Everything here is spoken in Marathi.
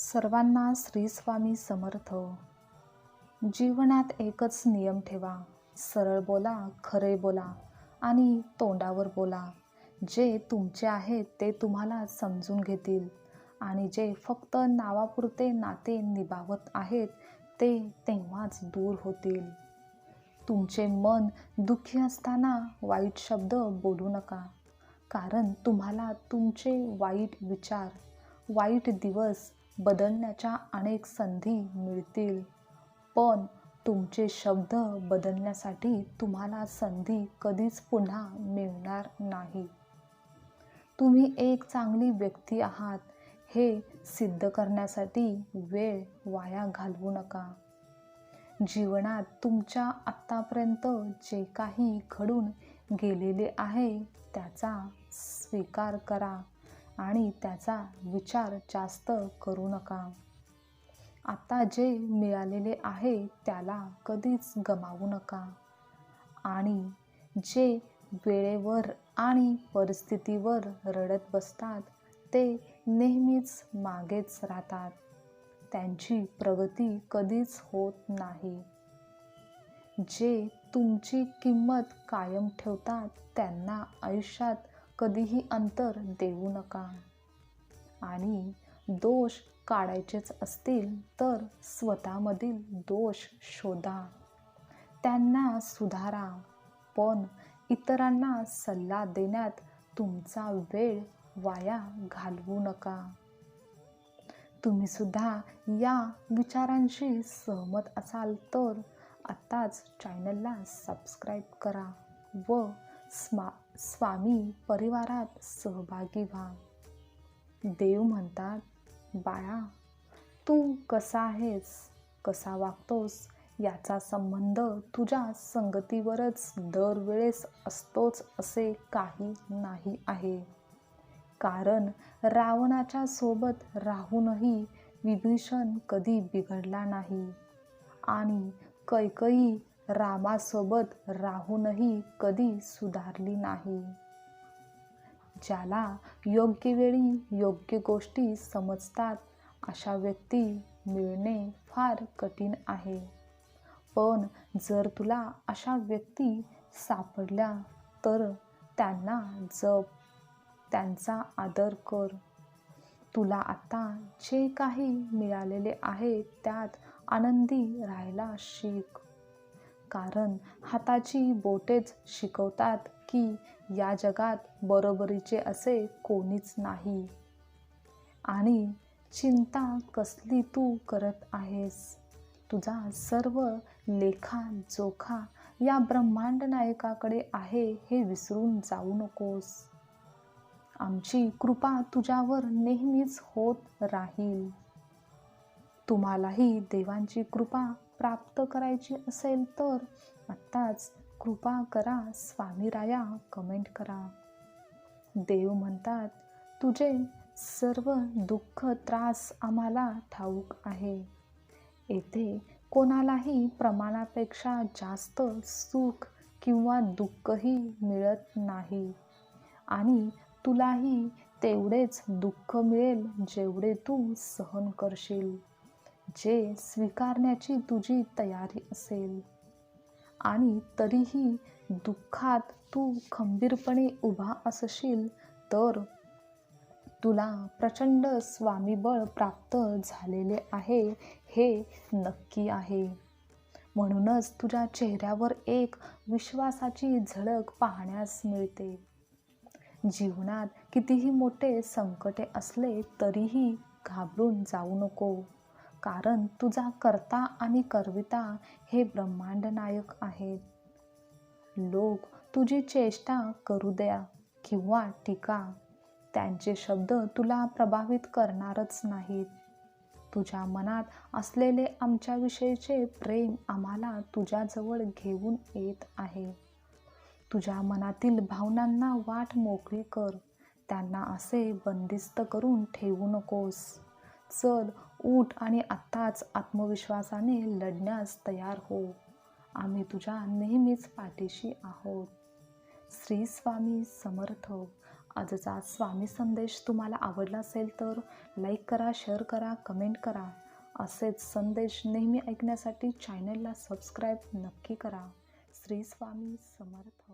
सर्वांना श्री स्वामी समर्थ. जीवनात एकच नियम ठेवा, सरळ बोला, खरे बोला आणि तोंडावर बोला. जे तुमचे आहेत ते तुम्हाला समजून घेतील आणि जे फक्त नावापुरते नाते निभावत आहेत ते तेव्हाच दूर होतील. तुमचे मन दुःखी असताना वाईट शब्द बोलू नका, कारण तुम्हाला तुमचे वाईट विचार, वाईट दिवस बदलण्याच्या अनेक संधी मिळतील, पण तुमचे शब्द बदलण्यासाठी तुम्हाला संधी कधीच पुन्हा मिळणार नाही. तुम्ही एक चांगली व्यक्ती आहात हे सिद्ध करण्यासाठी वेळ वाया घालवू नका. जीवनात तुमच्या आत्तापर्यंत जे काही घडून गेलेले आहे त्याचा स्वीकार करा आणि त्याचा विचार जास्त करू नका. आता जे मिळालेले आहे त्याला कधीच गमावू नका आणि जे वेळेवर आणि परिस्थितीवर रडत बसतात ते नेहमीच मागेच राहतात. त्यांची प्रगती कधीच होत नाही. जे तुमची किंमत कायम ठेवतात त्यांना आयुष्यात कधीही अंतर देऊ नका आणि दोष काढायचेच असतील तर स्वतःमधील दोष शोधा, त्यांना सुधारा, पण इतरांना सल्ला देण्यात तुमचा वेळ वाया घालवू नका. तुम्ही सुद्धा या विचारांशी सहमत असाल तर आत्ताच चॅनलला सबस्क्राईब करा व स्वामी परिवारात सहभागी व्हा. देव म्हणतात, बाळा, तू कसा आहेस, कसा वागतोस याचा संबंध तुझ्या संगतीवरच दरवेळेस असतोच असे काही नाही आहे. कारण रावणाच्या सोबत राहूनही विभीषण कधी बिघडला नाही आणि कैकेयी रामासोबत राहूनही कधी सुधारली नाही. ज्याला योग्य वेळी योग्य गोष्टी समजतात अशा व्यक्ती मिळणे फार कठीण आहे, पण जर तुला अशा व्यक्ती सापडल्या तर त्यांना जप, त्यांचा आदर कर. तुला आता जे काही मिळालेले आहे त्यात आनंदी राहायला शिक, कारण हाताची बोटेच शिकवतात की या जगात बरोबरीचे असे कोणीच नाही. आणि चिंता कसली तू करत आहेस? तुझा सर्व लेखा जोखा या ब्रह्मांड नायकाकडे आहे हे विसरून जाऊ नकोस. आमची कृपा तुझ्यावर नेहमीच होत राहील. तुम्हालाही देवांची कृपा प्राप्त करायची असेल तर आत्ताच कृपा करा स्वामीराया कमेंट करा. देव म्हणतात, तुझे सर्व दुःख त्रास आम्हाला ठाऊक आहे. येथे कोणालाही प्रमाणापेक्षा जास्त सुख किंवा दुःखही मिळत नाही आणि तुलाही तेवढेच दुःख मिळेल जेवढे तू सहन करशील, जे स्वीकारण्याची तुझी तयारी असेल. आणि तरीही दुःखात तू खंबीरपणे उभा असशील तर तुला प्रचंड स्वामीबळ प्राप्त झालेले आहे हे नक्की आहे. म्हणूनच तुझ्या चेहऱ्यावर एक विश्वासाची झलक पाहण्यास मिळते. जीवनात कितीही मोठे संकटे असले तरीही घाबरून जाऊ नको, कारण तुझा कर्ता आणि करविता हे ब्रह्मांड नायक आहेत. लोक तुझी चेष्टा करू द्या किंवा टीका, त्यांचे शब्द तुला प्रभावित करणारच नाहीत. तुझ्या मनात असलेले आमच्याविषयीचे प्रेम आम्हाला तुझ्याजवळ घेऊन येत आहे. तुझ्या मनातील भावनांना वाट मोकळी कर, त्यांना असे बंदिस्त करून ठेवू नकोस. चल, उठ आणि आत्ताच आत्मविश्वासाने लढण्यास तयार हो. आम्ही तुझ्या नेहमीच पाठीशी आहोत. श्री स्वामी समर्थ. आजचा स्वामी संदेश तुम्हाला आवडला असेल तर लाईक करा, शेअर करा, कमेंट करा. असेच संदेश नेहमी ऐकण्यासाठी चॅनलला सबस्क्राईब नक्की करा. श्री स्वामी समर्थ.